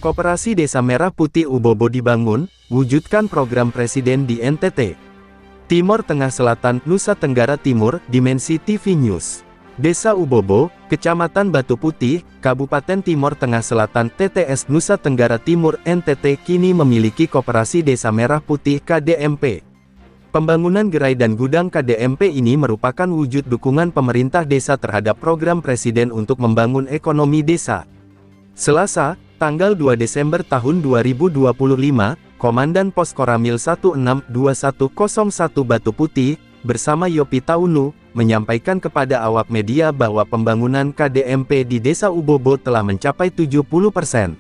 Koperasi Desa Merah Putih Ubobo dibangun, wujudkan program Presiden di NTT. Timor Tengah Selatan, Nusa Tenggara Timur, Dimensi TV News. Desa Ubobo, Kecamatan Batu Putih, Kabupaten Timor Tengah Selatan TTS Nusa Tenggara Timur NTT kini memiliki Koperasi Desa Merah Putih KDMP. Pembangunan gerai dan gudang KDMP ini merupakan wujud dukungan pemerintah desa terhadap program Presiden untuk membangun ekonomi desa. Selasa, tanggal 2 Desember tahun 2025, Komandan Pos Koramil 162101 Batu Putih, bersama Yopi Taunu, menyampaikan kepada awak media bahwa pembangunan KDMP di Desa Ubobo telah mencapai 70%.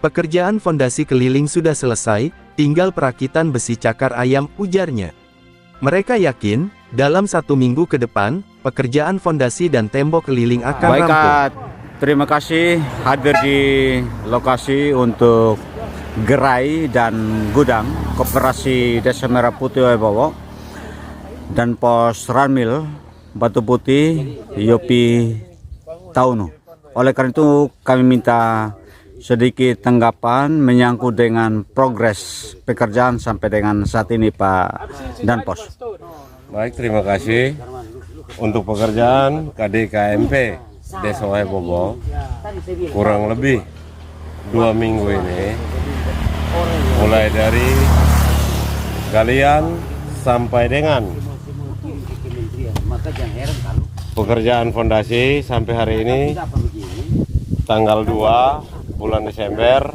Pekerjaan fondasi keliling sudah selesai, tinggal perakitan besi cakar ayam, ujarnya. Mereka yakin, dalam 1 minggu ke depan, pekerjaan fondasi dan tembok keliling akan rampung. Terima kasih hadir di lokasi untuk gerai dan gudang Koperasi Desa Merah Putih Ubobo dan Pos Ranmil Batu Putih Yopi Taunu. Oleh karena itu kami minta sedikit tanggapan menyangkut dengan progres pekerjaan sampai dengan saat ini Pak Danpos. Baik, terima kasih untuk pekerjaan KDKMP Desa Ubobo kurang lebih 2 minggu ini, mulai dari galian sampai dengan pekerjaan fondasi sampai hari ini tanggal 2 bulan Desember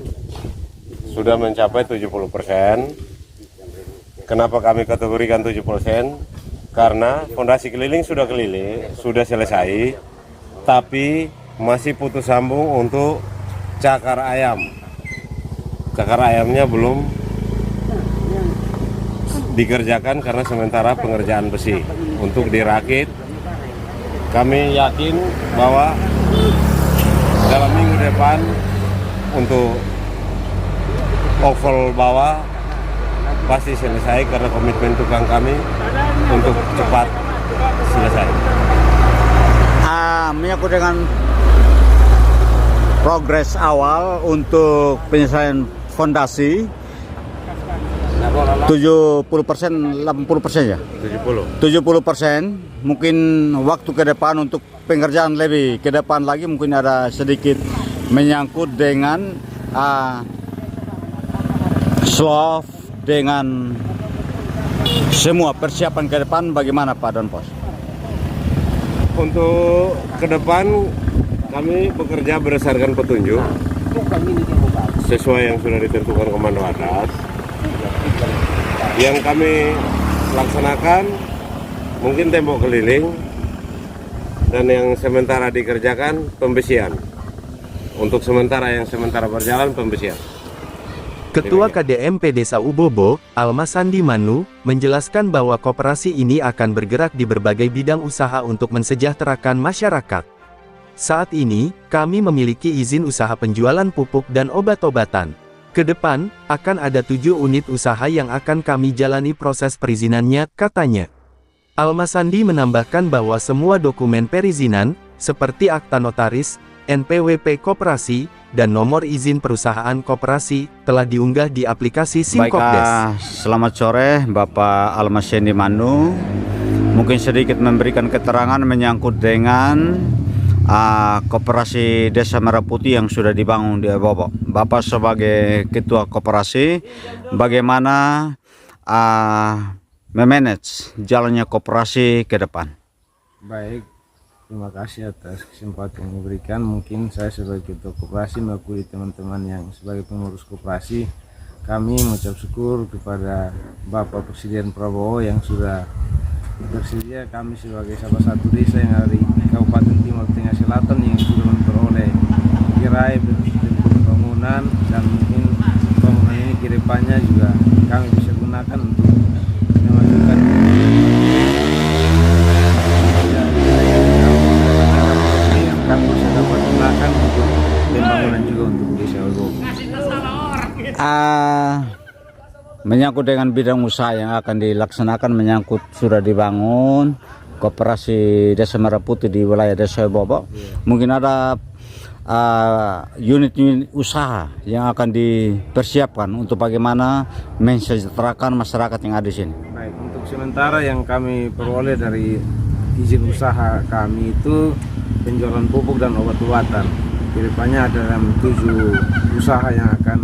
sudah mencapai 70%. Kenapa kami kategorikan 70%? Karena fondasi keliling sudah selesai, tapi masih putus sambung untuk cakar ayam. Cakar ayamnya belum dikerjakan karena sementara pengerjaan besi untuk dirakit. Kami yakin bahwa dalam minggu depan untuk oval bawah pasti selesai karena komitmen tukang kami untuk cepat selesai. Menyangkut dengan progres awal untuk penyelesaian fondasi 70%, 80% ya? 70%. Mungkin waktu ke depan untuk pengerjaan lebih ke depan lagi mungkin ada sedikit menyangkut dengan slow dengan semua persiapan ke depan. Bagaimana Pak Danpos? Untuk ke depan kami bekerja berdasarkan petunjuk sesuai yang sudah ditentukan komando atas. Yang kami laksanakan mungkin tembok keliling dan yang sementara dikerjakan pembesian. Untuk sementara yang sementara berjalan pembesian. Ketua KDMP Desa Ubobo, Almasandi Manu, menjelaskan bahwa koperasi ini akan bergerak di berbagai bidang usaha untuk mensejahterakan masyarakat. Saat ini, kami memiliki izin usaha penjualan pupuk dan obat-obatan. Ke depan, akan ada 7 unit usaha yang akan kami jalani proses perizinannya, katanya. Almasandi menambahkan bahwa semua dokumen perizinan, seperti akta notaris, NPWP koperasi, dan nomor izin perusahaan koperasi, telah diunggah di aplikasi Simkopdes. Selamat sore Bapak Almasandi Manu. Mungkin sedikit memberikan keterangan menyangkut dengan Koperasi Desa Merah Putih yang sudah dibangun di Ubobo. Bapak sebagai ketua koperasi, bagaimana memanage jalannya koperasi ke depan? Baik, terima kasih atas kesempatan yang diberikan. Mungkin saya sebagai ketua koperasi mewakili teman-teman yang sebagai pengurus koperasi, kami mengucap syukur kepada Bapak Presiden Prabowo yang sudah bersedia kami sebagai salah satu desa yang ada di Kabupaten Timor Tengah Selatan yang sudah memperoleh gerai bangunan, dan mungkin bangunan ini ke depannya juga kami bisa gunakan untuk memajukan kami bisa dapat gunakan untuk pembangunan juga untuk desa Ubobo. Menyangkut dengan bidang usaha yang akan dilaksanakan, menyangkut sudah dibangun Koperasi Desa Merah Putih di wilayah Desa Ubobo. Mungkin ada unit-unit usaha yang akan dipersiapkan untuk bagaimana mensejahterakan masyarakat yang ada di sini. Baik, untuk sementara yang kami peroleh dari izin usaha kami itu penjualan pupuk dan obat-obatan. Kedepannya ada 7 usaha yang akan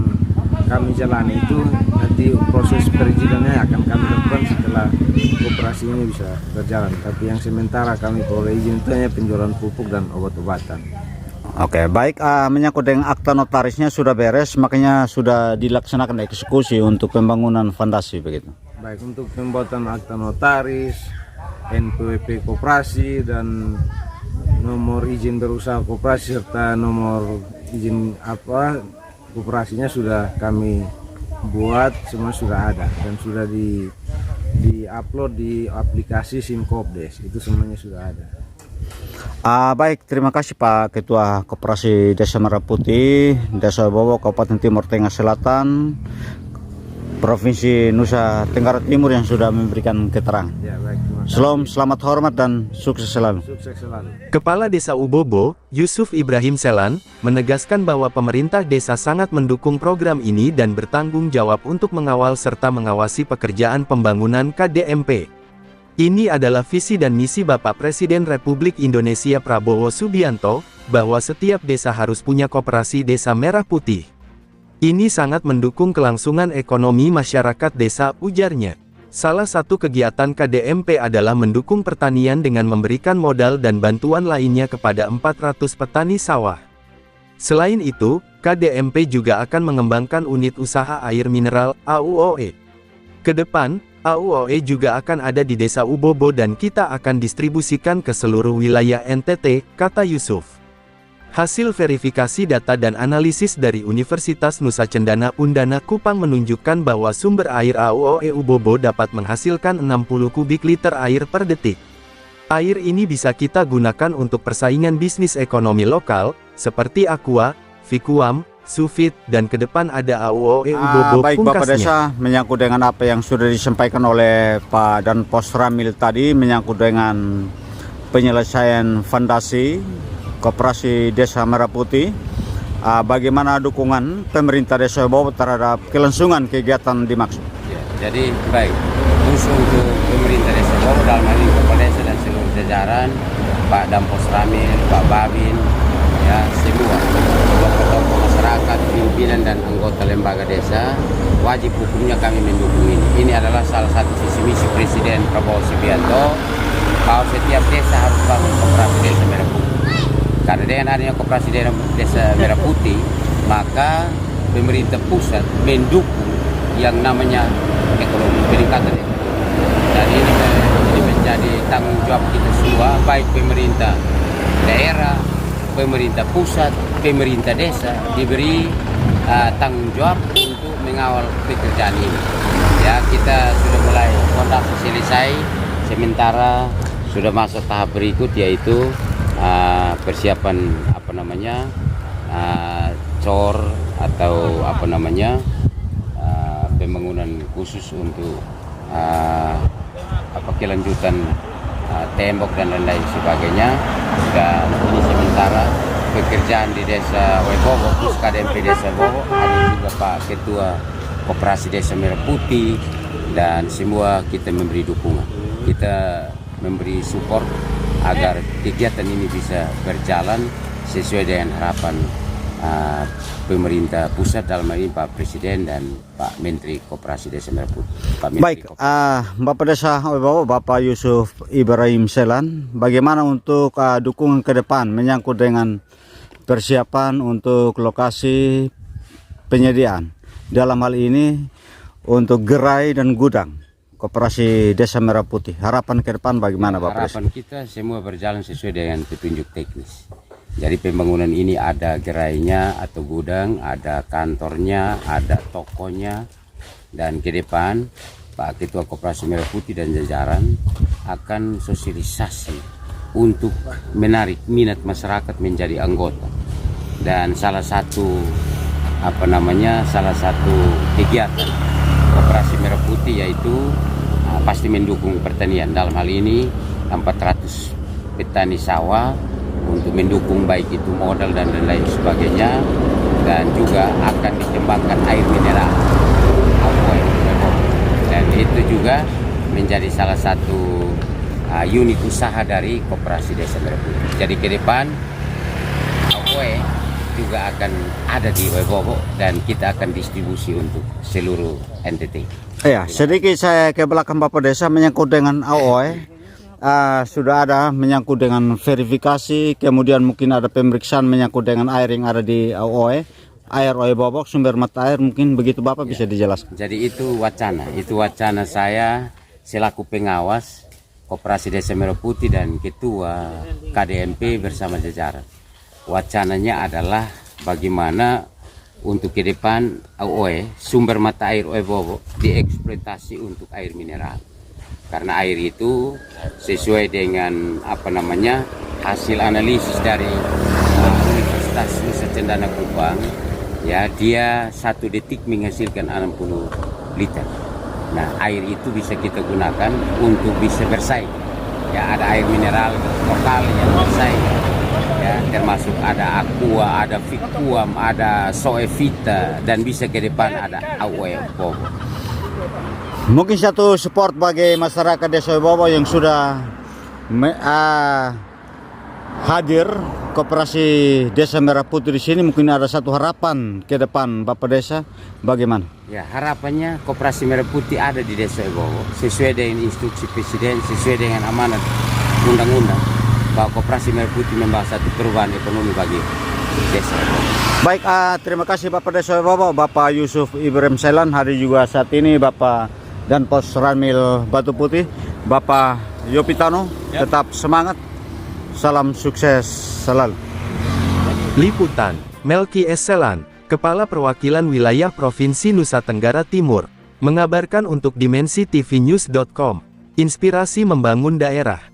kami jalani, itu nanti proses perizinannya akan kami lakukan setelah operasi ini bisa berjalan. Tapi yang sementara kami peroleh izin itu hanya penjualan pupuk dan obat-obatan. Oke, baik, menyangkut dengan akta notarisnya sudah beres, makanya sudah dilaksanakan eksekusi untuk pembangunan fondasi begitu. Baik, untuk pembuatan akta notaris, NPWP koperasi, dan nomor izin berusaha koperasi serta nomor izin koperasinya sudah kami buat, semua sudah ada dan sudah di-upload di aplikasi Simkopdes, itu semuanya sudah ada. Baik, terima kasih Pak Ketua Koperasi Desa Merah Putih, Desa Bobo, Kabupaten Timur Tengah Selatan, Provinsi Nusa Tenggara Timur yang sudah memberikan keterangan. Ya, baik, terima kasih. Selamat hormat dan sukses selalu. Sukses selalu. Kepala Desa Ubobo, Yusuf Ibrahim Selan, menegaskan bahwa pemerintah desa sangat mendukung program ini dan bertanggung jawab untuk mengawal serta mengawasi pekerjaan pembangunan KDMP. Ini adalah visi dan misi Bapak Presiden Republik Indonesia Prabowo Subianto, bahwa setiap desa harus punya koperasi desa merah putih. Ini sangat mendukung kelangsungan ekonomi masyarakat desa, ujarnya. Salah satu kegiatan KDMP adalah mendukung pertanian dengan memberikan modal dan bantuan lainnya kepada 400 petani sawah. Selain itu, KDMP juga akan mengembangkan unit usaha air mineral, AUOE. Kedepan, AUOE juga akan ada di Desa Ubobo dan kita akan distribusikan ke seluruh wilayah NTT, kata Yusuf. Hasil verifikasi data dan analisis dari Universitas Nusa Cendana Undana Kupang menunjukkan bahwa sumber air AUOE Ubobo dapat menghasilkan 60 kubik liter air per detik. Air ini bisa kita gunakan untuk persaingan bisnis ekonomi lokal, seperti Aqua, Vikuam, Sufit, dan ke depan ada AUOE Ubobo Baik Bapak pungkasnya. Desa, menyangkut dengan apa yang sudah disampaikan oleh Pak dan Pos Ramil tadi, menyangkut dengan penyelesaian fondasi Koperasi Desa Merah Putih, bagaimana dukungan pemerintah Desa Ubobo terhadap kelangsungan kegiatan dimaksud? Ya, jadi baik, khusus untuk pemerintah Desa Ubobo dalam hal ini Kepala Desa dan seluruh jajaran, Pak Dampos Ramil, Pak Babin, ya semua tokoh-tokoh masyarakat, pimpinan dan anggota lembaga desa, wajib hukumnya kami mendukung ini. Ini adalah salah satu visi misi Presiden Prabowo Subianto, bahwa setiap desa harus bangun koperasi desa merah putih. Karena dengan adanya koperasi desa merah putih, maka pemerintah pusat mendukung yang namanya ekonomi, peningkatan ekonomi. Dan ini menjadi tanggung jawab kita semua, baik pemerintah daerah, pemerintah pusat, pemerintah desa, diberi tanggung jawab untuk mengawal pekerjaan ini. Ya, kita sudah mulai fondasi selesai, sementara sudah masuk tahap berikut, yaitu persiapan cor atau pembangunan khusus untuk kelanjutan tembok dan lain-lain sebagainya. Dan ini sementara pekerjaan di Desa Ubobo, khusus KDMP Desa Ubobo, ada juga Pak Ketua Koperasi Desa Merah Putih, dan semua kita memberi dukungan, kita memberi support agar kegiatan ini bisa berjalan sesuai dengan harapan pemerintah pusat, dalam hal ini Pak Presiden dan Pak Menteri Koperasi Desa Merah Putih. Baik, Bapak Desa Ubobo, Bapak Yusuf Ibrahim Selan, bagaimana untuk dukungan ke depan menyangkut dengan persiapan untuk lokasi penyediaan, dalam hal ini untuk gerai dan gudang Koperasi Desa Merah Putih? Harapan ke depan bagaimana Bapak? Harapan kita semua berjalan sesuai dengan petunjuk teknis. Jadi pembangunan ini ada gerainya atau gudang, ada kantornya, ada tokonya, dan ke depan Pak Ketua Koperasi Merah Putih dan jajaran akan sosialisasi untuk menarik minat masyarakat menjadi anggota. Dan salah satu kegiatan Koperasi Merah Putih yaitu pasti mendukung pertanian. Dalam hal ini 400 petani sawah untuk mendukung baik itu modal dan lain sebagainya, dan juga akan dikembangkan air mineral AOE, dan itu juga menjadi salah satu unit usaha dari Koperasi Desa Merah Putih. Jadi ke depan AOE juga akan ada di Oebobo dan kita akan distribusi untuk seluruh NTT. Ya, sedikit saya ke belakang Bapak Desa menyangkut dengan AOE. Sudah ada menyangkut dengan verifikasi, kemudian mungkin ada pemeriksaan menyangkut dengan air yang ada di AOE. Air Oebobo, sumber mata air, mungkin begitu Bapak bisa dijelaskan. Jadi itu wacana saya selaku pengawas Koperasi Desa Merah Putih dan Ketua KDMP bersama jajaran. Wacananya adalah bagaimana untuk ke depan AOE, sumber mata air Oebobo dieksploitasi untuk air mineral. Karena air itu sesuai dengan hasil analisis dari Universitas Nusa Cendana Kupang, ya, dia 1 detik menghasilkan 60 liter. Nah, air itu bisa kita gunakan untuk bisa bersaing. Ya, ada air mineral lokal yang bersaing. Ya, termasuk ada Aqua, ada Vikuam, ada Soevita, dan bisa ke depan ada Oebobo. Mungkin satu support bagi masyarakat Desa Oebobo yang sudah hadir Koperasi Desa Merah Putih di sini, mungkin ada satu harapan ke depan Bapak Desa, bagaimana? Ya, harapannya Koperasi Merah Putih ada di Desa Oebobo sesuai dengan instruksi Presiden, sesuai dengan amanat undang-undang, bahwa Koperasi Merah Putih membawa satu perubahan ekonomi bagi desa. Baik, terima kasih Bapak Desa Oebobo, Bapak Yusuf Ibrahim Selan. Hari juga saat ini Bapak Danpos Ranmil Batu Putih, Bapak Yopitano, tetap semangat, salam sukses selalu. Liputan, Melki S. Selan, Kepala Perwakilan Wilayah Provinsi Nusa Tenggara Timur, mengabarkan untuk Dimensi TV News.com, inspirasi membangun daerah.